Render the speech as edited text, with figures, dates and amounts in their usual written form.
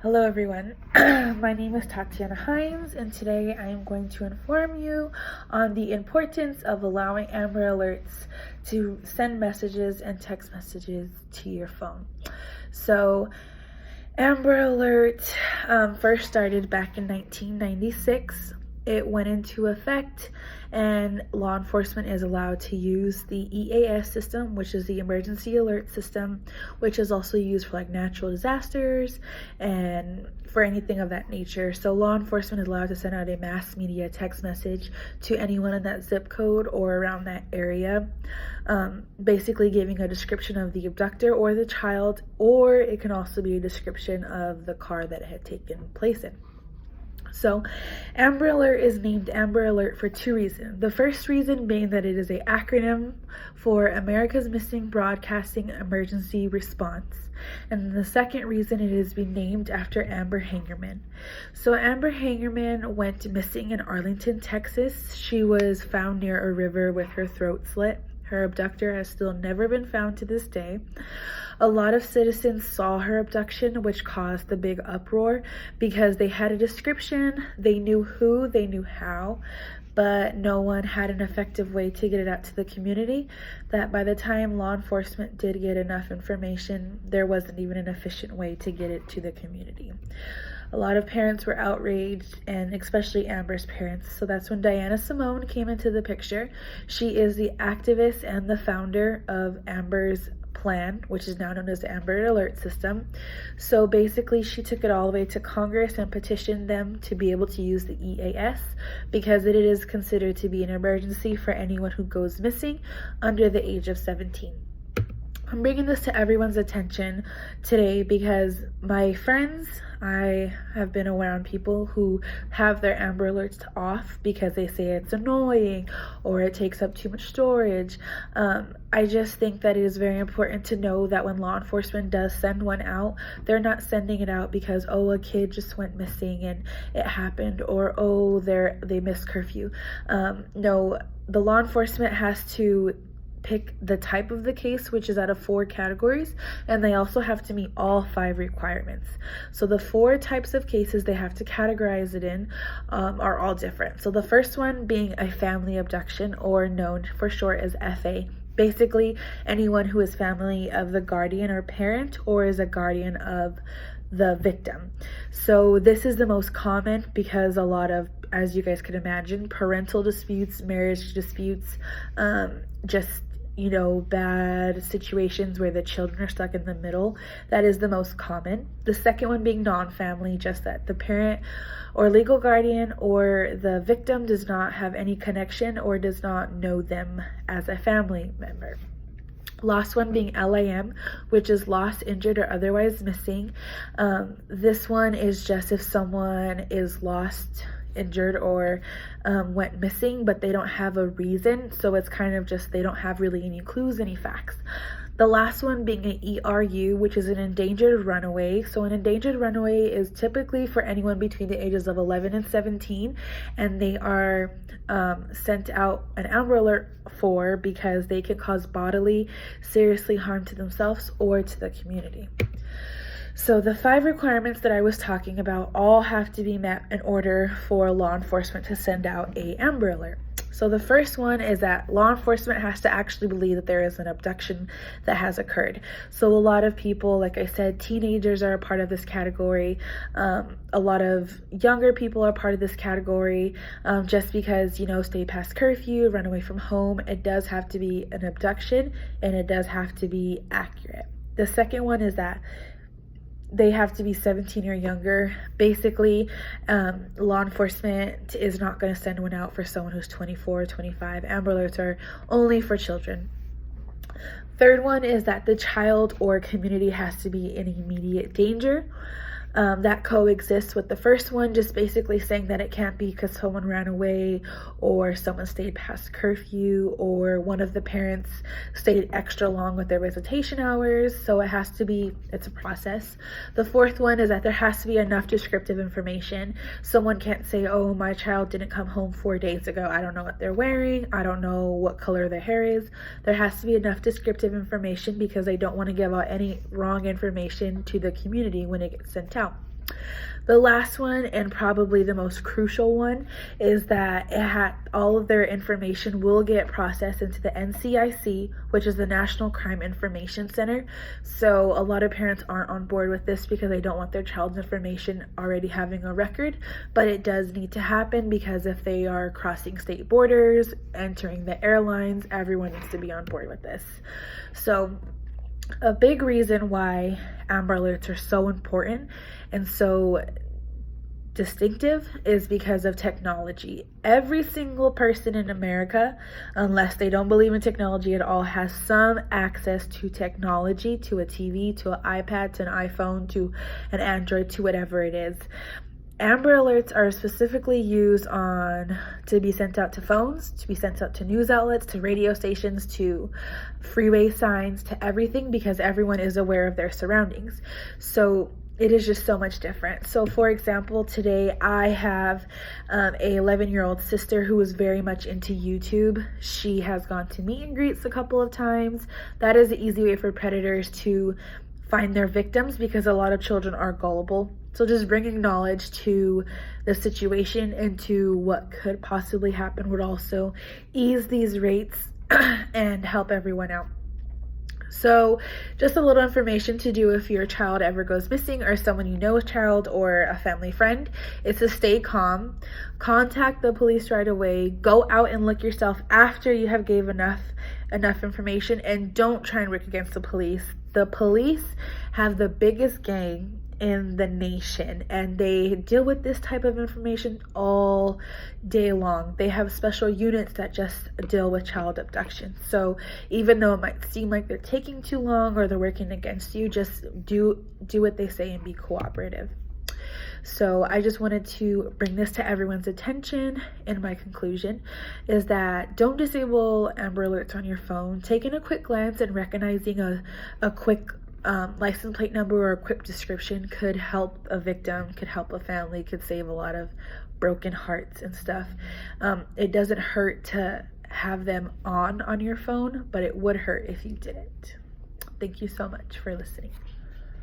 Hello everyone, my name is Tatiana Hines, and today I am going to inform you on the importance of allowing Amber Alerts to send messages and text messages to your phone. So Amber Alert first started back in 1996. It went into effect and law enforcement is allowed to use the EAS system, which is the emergency alert system, which is also used for like natural disasters and for anything of that nature. So law enforcement is allowed to send out a mass media text message to anyone in that zip code or around that area, basically giving a description of the abductor or the child, or it can also be a description of the car that it had taken place in. So Amber Alert is named Amber Alert for two reasons. The first reason being that it is an acronym for America's Missing Broadcasting Emergency Response. And the second reason it is being named after Amber Hagerman. So Amber Hagerman went missing in Arlington, Texas. She was found near a river with her throat slit. Her abductor has still never been found to this day. A lot of citizens saw her abduction, which caused the big uproar because they had a description, they knew who, they knew how, but no one had an effective way to get it out to the community, that by the time law enforcement did get enough information, there wasn't even an efficient way to get it to the community. A lot of parents were outraged, and especially Amber's parents. So that's when Diana Simone came into the picture. She is the activist and the founder of Amber's plan, which is now known as the Amber Alert system. So basically she took it all the way to Congress and petitioned them to be able to use the EAS because it is considered to be an emergency for anyone who goes missing under the age of 17. I'm bringing this to everyone's attention today because my friends, I have been around people who have their Amber Alerts off because they say it's annoying or it takes up too much storage. I just think that it is very important to know that when law enforcement does send one out, they're not sending it out because, oh, a kid just went missing and it happened, or oh, they missed curfew. No, the law enforcement has to pick the type of the case, which is out of 4 categories, and they also have to meet all 5 requirements. So the 4 types of cases they have to categorize it in are all different. So the first one being a family abduction, or known for short as FA. Basically, anyone who is family of the guardian or parent or is a guardian of the victim. So this is the most common because a lot of, as you guys could imagine, parental disputes, marriage disputes, bad situations where the children are stuck in the middle. That is the most common. The second one being non-family, just that the parent or legal guardian or the victim does not have any connection or does not know them as a family member. Last one being LIM, which is lost, injured, or otherwise missing. This one is just if someone is lost, injured, or went missing, but they don't have a reason. So it's kind of just they don't have really any clues, any facts. The last one being an ERU, which is an endangered runaway. So an endangered runaway is typically for anyone between the ages of 11 and 17, and they are sent out an Amber Alert for because they can cause bodily, seriously harm to themselves or to the community. So the 5 requirements that I was talking about all have to be met in order for law enforcement to send out a Amber Alert. So the first one is that law enforcement has to actually believe that there is an abduction that has occurred. So a lot of people, like I said, teenagers are a part of this category. A lot of younger people are part of this category just because, stay past curfew, run away from home. It does have to be an abduction and it does have to be accurate. The second one is that they have to be 17 or younger. Basically, law enforcement is not going to send one out for someone who's 24 or 25. Amber Alerts are only for children. Third one is that the child or community has to be in immediate danger. That coexists with the first one, just basically saying that it can't be because someone ran away or someone stayed past curfew or one of the parents stayed extra long with their visitation hours. So it has to be, it's a process. The fourth one is that there has to be enough descriptive information. Someone can't say, oh, my child didn't come home 4 days ago. I don't know what they're wearing. I don't know what color their hair is. There has to be enough descriptive information because they don't want to give out any wrong information to the community when it gets sent out. Now, the last one, and probably the most crucial one, is that all of their information will get processed into the NCIC, which is the National Crime Information Center. So a lot of parents aren't on board with this because they don't want their child's information already having a record, but it does need to happen because if they are crossing state borders, entering the airlines, everyone needs to be on board with this. So a big reason why Amber Alerts are so important and so distinctive is because of technology. Every single person in America, unless they don't believe in technology at all, has some access to technology, to a TV, to an iPad, to an iPhone, to an Android, to whatever it is. Amber Alerts are specifically used to be sent out to phones, to be sent out to news outlets, to radio stations, to freeway signs, to everything, because everyone is aware of their surroundings. So it is just so much different. So for example, today I have a 11-year-old sister who is very much into YouTube. She has gone to meet and greets a couple of times. That is an easy way for predators to find their victims because a lot of children are gullible. So just bringing knowledge to the situation and to what could possibly happen would also ease these rates and help everyone out. So just a little information to do if your child ever goes missing or someone you know a child or a family friend is to stay calm, contact the police right away, go out and look yourself after you have gave enough information, and don't try and work against the police. The police have the biggest gang in the nation and they deal with this type of information all day long. They have special units that just deal with child abduction. So even though it might seem like they're taking too long or they're working against you, just do what they say and be cooperative. So I just wanted to bring this to everyone's attention, and my conclusion is that don't disable Amber Alerts on your phone. Taking a quick glance and recognizing a quick license plate number or a quick description could help a victim, could help a family, could save a lot of broken hearts and stuff. It doesn't hurt to have them on your phone, but it would hurt if you didn't. Thank you so much for listening.